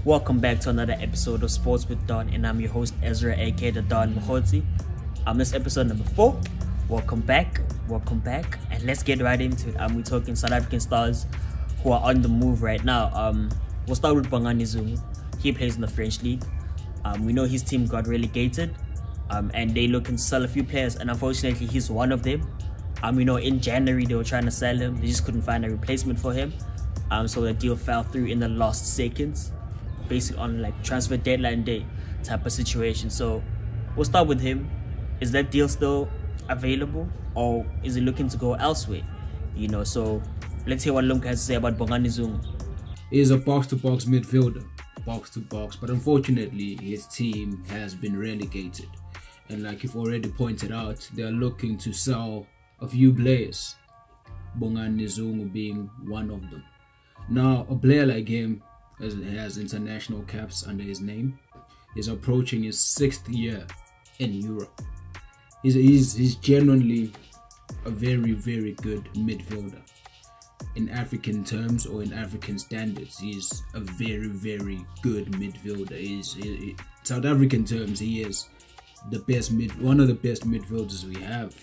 Welcome back to another episode of Sports with Don, and I'm your host Ezra, aka the Don Mkhotsi. This episode number 4. Welcome back, and let's get right into it. We're talking South African stars who are on the move right now. We'll start with Bongani Zungu. He plays in the French league. We know his team got relegated, and they looking to sell a few players, and unfortunately he's one of them. We know in January they were trying to sell him, they just couldn't find a replacement for him. So the deal fell through in the last seconds, basically on like transfer deadline day type of situation. So we'll start with him. Is that deal still available, or is he looking to go elsewhere? So let's hear what Lumko has to say about Bongani Zungu. He's a box-to-box midfielder, box-to-box, but unfortunately his team has been relegated. And like you've already pointed out, they're looking to sell a few players, Bongani Zungu being one of them. Now, a player like him has international caps under his name. He's approaching his 6th year in Europe. He's genuinely a very, very good midfielder. In African terms or in African standards, he's a very, very good midfielder. In South African terms, he is one of the best midfielders we have.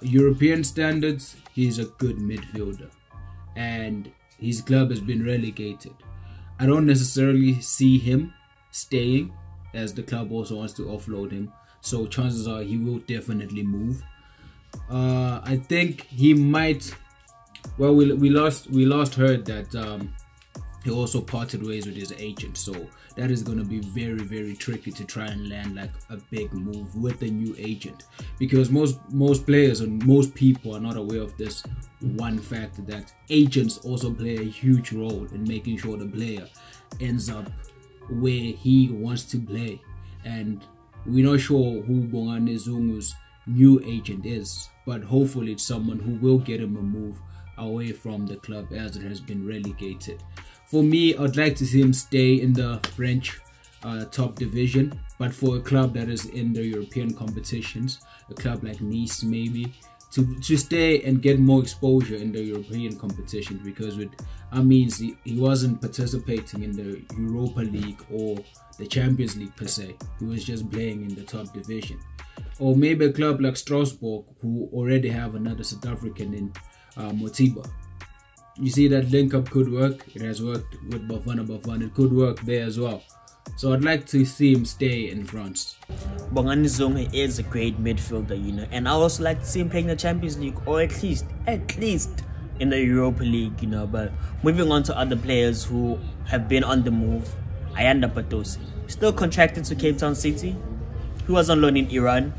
European standards, he's a good midfielder, and his club has been relegated. I don't necessarily see him staying, as the club also wants to offload him, so chances are he will definitely move. I think he might. Well, we last heard that he also parted ways with his agent, so that is going to be very, very tricky to try and land like a big move with a new agent, because most players and most people are not aware of this one fact, that agents also play a huge role in making sure the player ends up where he wants to play. And we're not sure who Bongani Zungu's new agent is, but hopefully it's someone who will get him a move away from the club, as it has been relegated. For me, I'd like to see him stay in the French top division, but for a club that is in the European competitions, a club like Nice maybe, to stay and get more exposure in the European competition, because with Amiens he wasn't participating in the Europa League or the Champions League per se. He was just playing in the top division. Or maybe a club like Strasbourg, who already have another South African in Motiba. You see, that link-up could work. It has worked with Bafana. It could work there as well. So I'd like to see him stay in France. Bongani Zungu is a great midfielder, and I also like to see him playing the Champions League, or at least in the Europa League, But moving on to other players who have been on the move, Ayanda Patosi, still contracted to Cape Town City. He was on loan in Iran,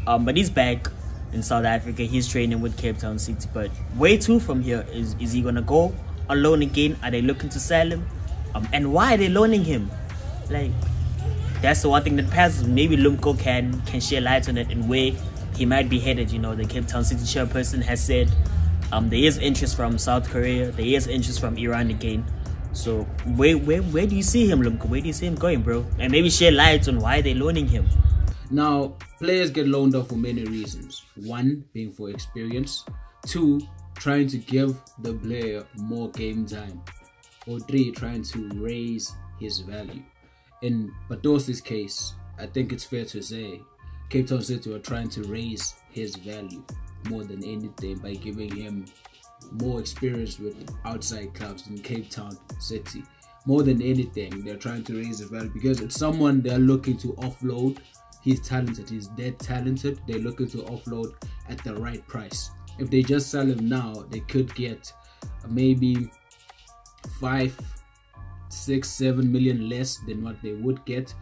but he's back in South Africa. He's training with Cape Town City, but where to from here? Is he gonna go on loan again? Are they looking to sell him? And why are they loaning him? Like, that's the one thing that passes. Maybe Lumko can share light on it and where he might be headed. The Cape Town City chairperson has said there is interest from South Korea, there is interest from Iran again. So where do you see him, Lumko? Where do you see him going, bro? And maybe share light on why they're loaning him. Now, players get loaned off for many reasons. 1, being for experience. 2, trying to give the player more game time. Or 3, trying to raise his value. In Patosi's case, I think it's fair to say Cape Town City are trying to raise his value more than anything by giving him more experience with outside clubs in Cape Town City. More than anything, they're trying to raise his value because it's someone they're looking to offload. He's talented, he's dead talented. They're looking to offload at the right price. If they just sell him now, they could get maybe 5, 6, 7 million less than what they would get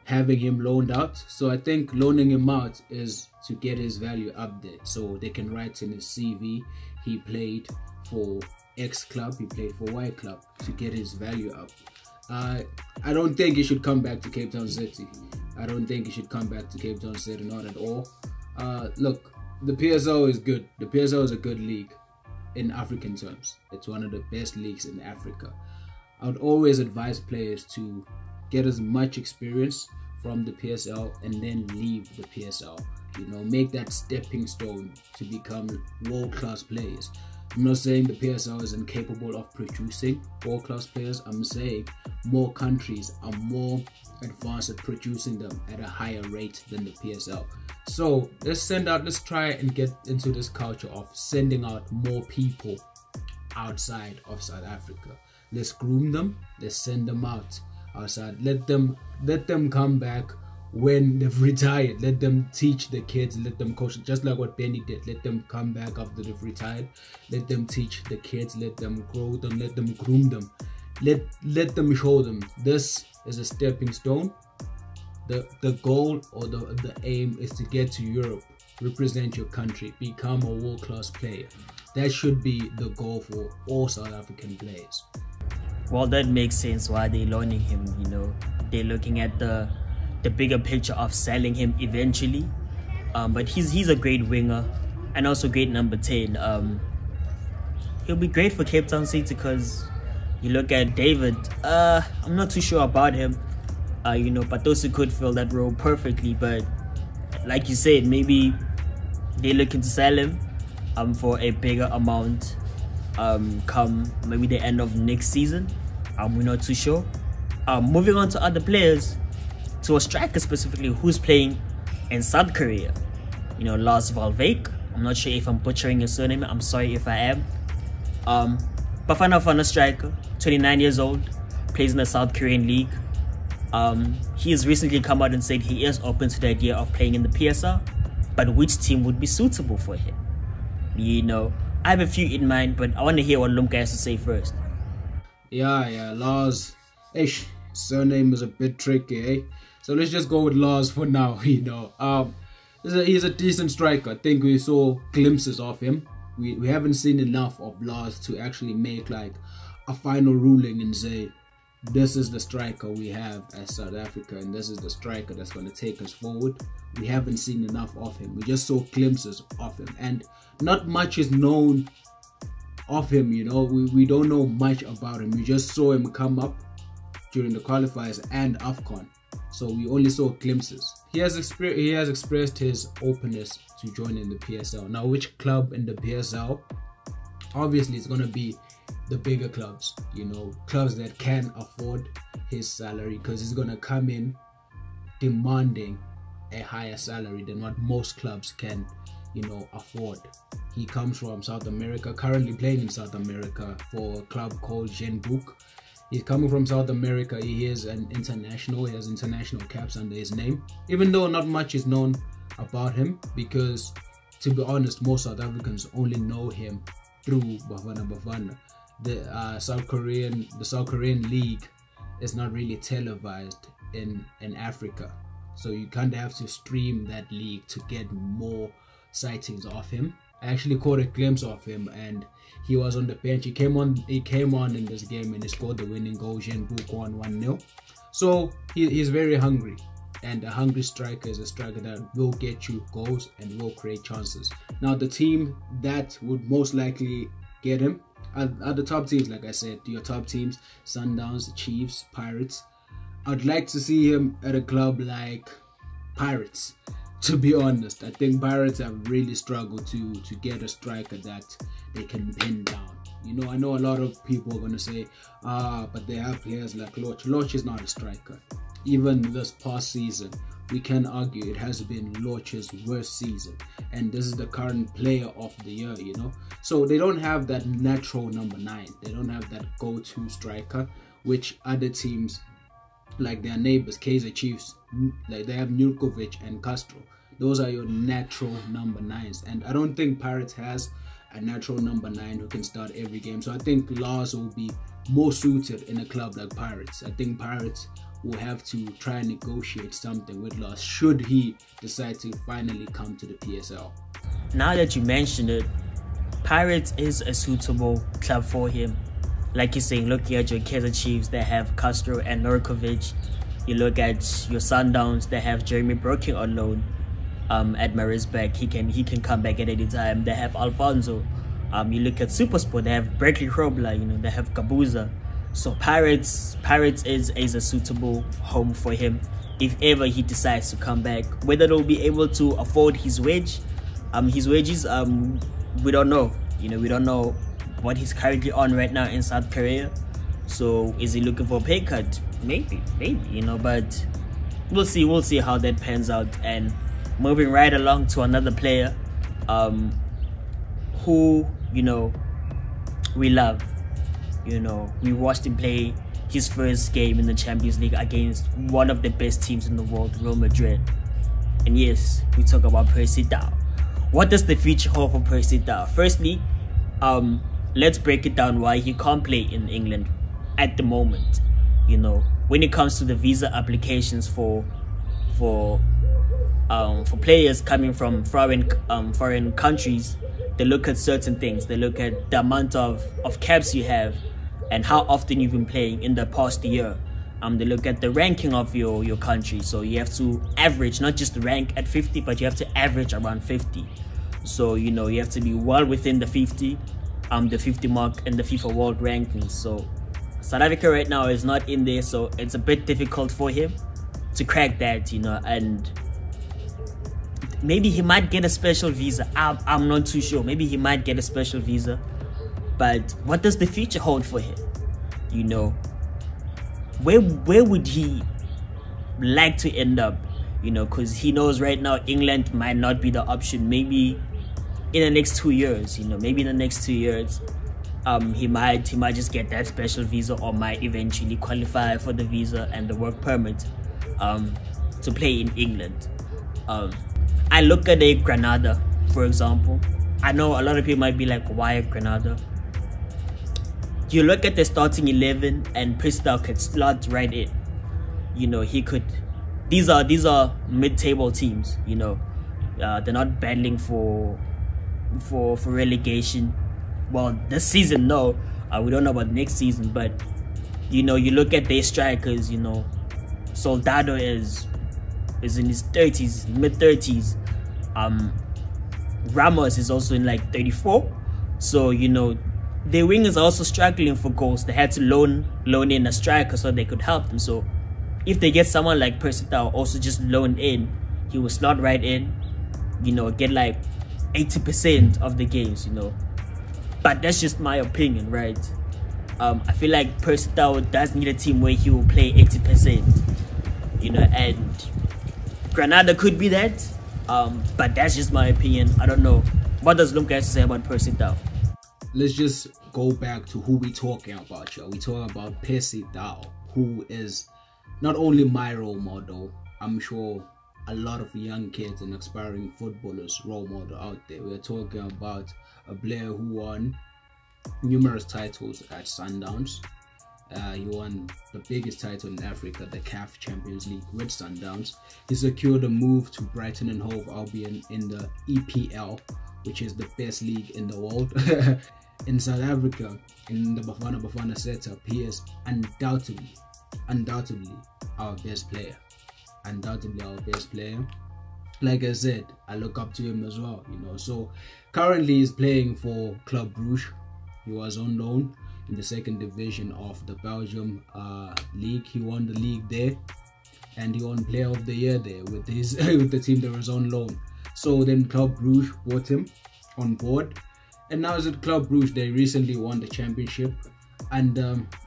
having him loaned out. So I think loaning him out is to get his value up there, so they can write in his CV he played for X club, he played for Y club, to get his value up. I don't think he should come back to Cape Town City. I don't think he should come back to Cape Town City, not at all. Look, the PSL is good. The PSL is a good league in African terms. It's one of the best leagues in Africa. I would always advise players to get as much experience from the PSL and then leave the PSL. Make that stepping stone to become world-class players. I'm not saying the PSL is incapable of producing world-class players. I'm saying more countries are more advanced at producing them at a higher rate than the PSL. So let's try and get into this culture of sending out more people outside of South Africa. Let's groom them. Let's send them out outside. Let them come back when they've retired. Let them teach the kids, let them coach, just like what Benny did. Let them come back after they've retired. Let them teach the kids, let them grow them, let them groom them. Let them show them this is a stepping stone. The goal or the aim is to get to Europe, represent your country, become a world-class player. That should be the goal for all South African players. Well, that makes sense why they're loaning him, you know. They're looking at the bigger picture of selling him eventually. But he's a great winger and also great number 10. He'll be great for Cape Town City because you look at David, I'm not too sure about him. You know, Patosi could fill that role perfectly, but like you said, maybe they're looking to sell him for a bigger amount come maybe the end of next season. We're not too sure. Moving on to other players, to a striker specifically who's playing in South Korea. You know, Lars Veldwijk. I'm not sure if I'm butchering his surname. I'm sorry if I am. Bafana striker, 29 years old, plays in the South Korean league. He has recently come out and said he is open to the idea of playing in the PSL, but which team would be suitable for him? You know, I have a few in mind, but I want to hear what Lumko has to say first. Yeah, Lars. Surname is a bit tricky, eh? So let's just go with Lars for now, you know. He's a decent striker. I think we saw glimpses of him. We haven't seen enough of Lars to actually make like a final ruling and say, this is the striker we have as South Africa and this is the striker that's going to take us forward. We haven't seen enough of him. We just saw glimpses of him and not much is known of him, you know. We don't know much about him. We just saw him come up during the qualifiers and AFCON. So we only saw glimpses. He has expressed his openness to joining the PSL. Now, which club in the PSL? Obviously, it's going to be the bigger clubs, you know, clubs that can afford his salary, because he's going to come in demanding a higher salary than what most clubs can, you know, afford. He comes from South America, currently playing in South America for a club called Zungu. He's coming from South America. He is an international. He has international caps under his name, even though not much is known about him, because to be honest, most South Africans only know him through Bafana. The South Korean league is not really televised in Africa, so you kind of have to stream that league to get more sightings of him. I actually caught a glimpse of him and he was on the bench. He came on in this game and he scored the winning goal. Zungu won 1-0. So he's very hungry, and a hungry striker is a striker that will get you goals and will create chances. Now, the team that would most likely get him are the top teams. Like I said, your top teams: Sundowns, Chiefs, Pirates. I'd like to see him at a club like Pirates. To be honest, I think Pirates have really struggled to get a striker that they can pin down. You know, I know a lot of people are going to say, but they have players like Lorch. Lorch is not a striker. Even this past season, we can argue it has been Lorch's worst season. And this is the current player of the year, you know. So they don't have that natural number 9. They don't have that go-to striker, which other teams, like their neighbors, Kaizer Chiefs, like they have Nurkovic and Castro. Those are your natural number 9s, and I don't think Pirates has a natural number 9 who can start every game. So I think Lars will be more suited in a club like Pirates. I think Pirates will have to try and negotiate something with Lars should he decide to finally come to the PSL. Now that you mentioned it, Pirates is a suitable club for him. Like you're saying, looking at your Kaizer Chiefs, they have Castro and Nurkovic. You look at your Sundowns, they have Jeremy Broking on loan at Marisbeck. He can come back at any time. They have Alfonso. You look at Supersport, they have Bradley Krobler, you know, they have Kabuza. So Pirates is a suitable home for him if ever he decides to come back. Whether they'll be able to afford his wages, we don't know. You know, we don't know what he's currently on right now in South Korea. So is he looking for a pay cut? Maybe, you know, but we'll see how that pans out. And moving right along to another player who, you know, we love. You know, we watched him play his first game in the Champions League against one of the best teams in the world, Real Madrid. And yes, we talk about Percy. What does the future hold for Percy? Firstly, let's break it down why he can't play in England at the moment. You know, when it comes to the visa applications for players coming from foreign countries, they look at certain things. They look at the amount of caps you have and how often you've been playing in the past year. They look at the ranking of your country. So you have to average, not just rank at 50, but you have to average around 50. So, you know, you have to be well within the 50 mark in the FIFA World Rankings. So South Africa right now is not in there, so it's a bit difficult for him to crack that, you know. And maybe he might get a special visa. I'm not too sure. Maybe he might get a special visa. But what does the future hold for him? You know, where would he like to end up? You know, because he knows right now England might not be the option. Maybe in the next 2 years, you know, maybe in the next 2 years, he might just get that special visa, or might eventually qualify for the visa and the work permit to play in England. I look at a Granada, for example. I know a lot of people might be like, why Granada? You look at the starting 11 and Percy could slot right in. You know, he could. These are mid-table teams. You know, they're not battling for relegation. Well, this season, no. We don't know about next season, but you know, you look at their strikers. You know, Soldado is in his 30s, mid-30s. Ramos is also in like 34. So, you know, their wingers are also struggling for goals. They had to loan in a striker so they could help them. So if they get someone like Percy also just loaned in, he will slot right in, you know, get like 80% of the games, you know. But that's just my opinion, right? I feel like Percy does need a team where he will play 80%, you know, and Granada could be that. But that's just my opinion. I don't know. What does Lumko have to say about Percy? Let's just go back to who we talking about, y'all. We talking about Percy, who is not only my role model, I'm sure a lot of young kids and aspiring footballers role model out there. We're talking about a player who won numerous titles at Sundowns. He won the biggest title in Africa, the CAF Champions League with Sundowns. He secured a move to Brighton and Hove Albion in the EPL, which is the best league in the world. In South Africa, in the Bafana setup, he is undoubtedly our best player. Like I said, I look up to him as well, you know. So currently he's playing for Club Brugge. He was on loan in the second division of the Belgium league. He won the league there, and he won Player of the Year there with his with the team that was on loan. So then Club Brugge brought him on board, and now he's at Club Brugge. They recently won the championship, and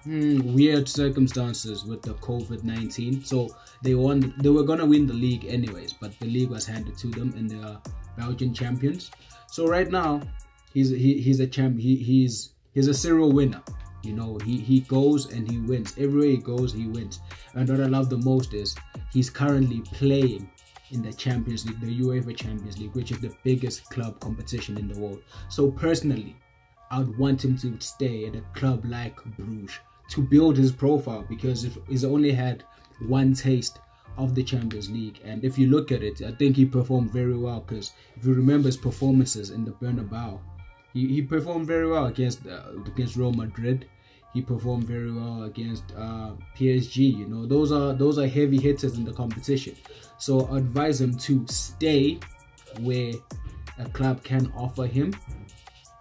weird circumstances with the COVID-19. So they were gonna win the league anyways, but the league was handed to them, and they are Belgian champions. So right now he's a champ. He's a serial winner. You know, he goes and he wins. Everywhere he goes, he wins. And what I love the most is he's currently playing in the Champions League, the UEFA Champions League, which is the biggest club competition in the world. So personally, I would want him to stay at a club like Bruges to build his profile, because if he's only had one taste of the Champions League, and if you look at it, I think he performed very well, because if you remember his performances in the Bernabeu, he performed very well against Real Madrid. He performed very well against PSG. You know, those are heavy hitters in the competition. So I advise him to stay where a club can offer him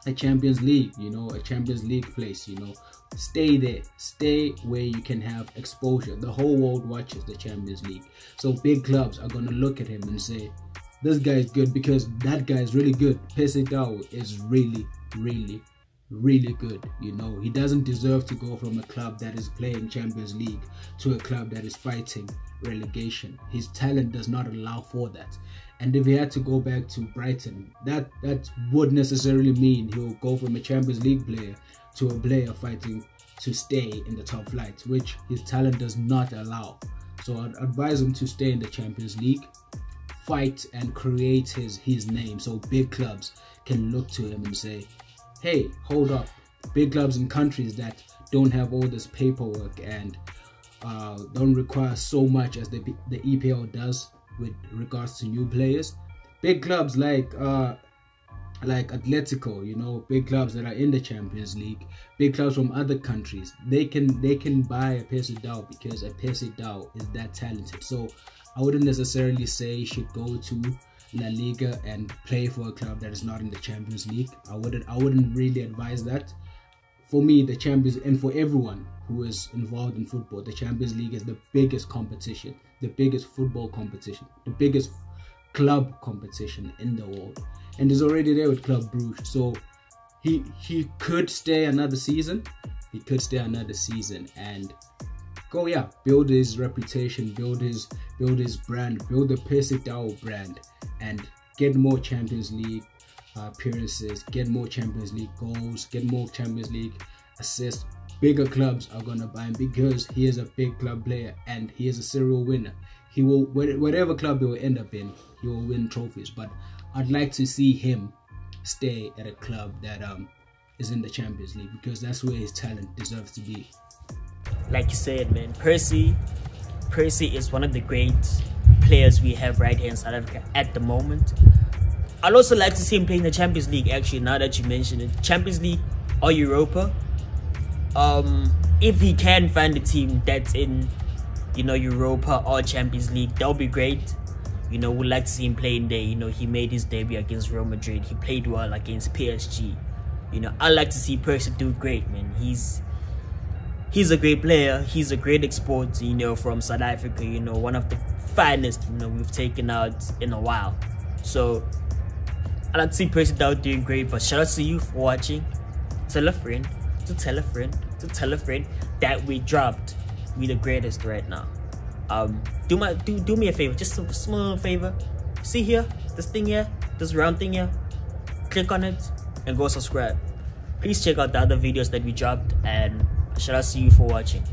a Champions League. You know, a Champions League place. You know, stay there. Stay where you can have exposure. The whole world watches the Champions League. So big clubs are gonna look at him and say, this guy is good, because that guy is really good. Percy is really really, really good. You know, he doesn't deserve to go from a club that is playing Champions League to a club that is fighting relegation. His talent does not allow for that. And if he had to go back to Brighton, that would necessarily mean he'll go from a Champions League player to a player fighting to stay in the top flight, which his talent does not allow. So I'd advise him to stay in the Champions League, fight and create his name, so big clubs can look to him and say, hey, hold up. Big clubs in countries that don't have all this paperwork and don't require so much as the EPL does with regards to new players. Big clubs like Atletico, you know, big clubs that are in the Champions League, big clubs from other countries, they can buy a Percy because a Percy is that talented. So I wouldn't necessarily say he should go to La Liga and play for a club that is not in the Champions League. I wouldn't really advise that. For me, the Champions, and for everyone who is involved in football, the Champions League is the biggest competition, the biggest football competition, the biggest club competition in the world. And he's already there with Club Brugge, so he could stay another season. He could stay another season and go, yeah, build his reputation, build his brand, build the Percy brand, and get more Champions League appearances, get more Champions League goals, get more Champions League assists. Bigger clubs are gonna buy him because he is a big club player and he is a serial winner. He will, whatever club he will end up in, he will win trophies. But I'd like to see him stay at a club that is in the Champions League, because that's where his talent deserves to be. Like you said, man, Percy is one of the great players we have right here in South Africa at the moment. I'd also like to see him playing the Champions League, actually, now that you mention it. Champions League or Europa. If he can find a team that's in, you know, Europa or Champions League, that would be great. You know, we'd like to see him playing there. You know, he made his debut against Real Madrid. He played well against PSG. You know, I'd like to see Percy do great, man. He's a great player. He's a great export, you know, from South Africa. You know, one of the finest, you know, we've taken out in a while. So I'd like to see Percy doing great. But shout out to you for watching. Tell a friend to tell a friend to tell a friend that we dropped. We the greatest right now. Do me a favor, just a small favor. See here, this thing here, this round thing here. Click on it and go subscribe. Please check out the other videos that we dropped, and shout out to you for watching.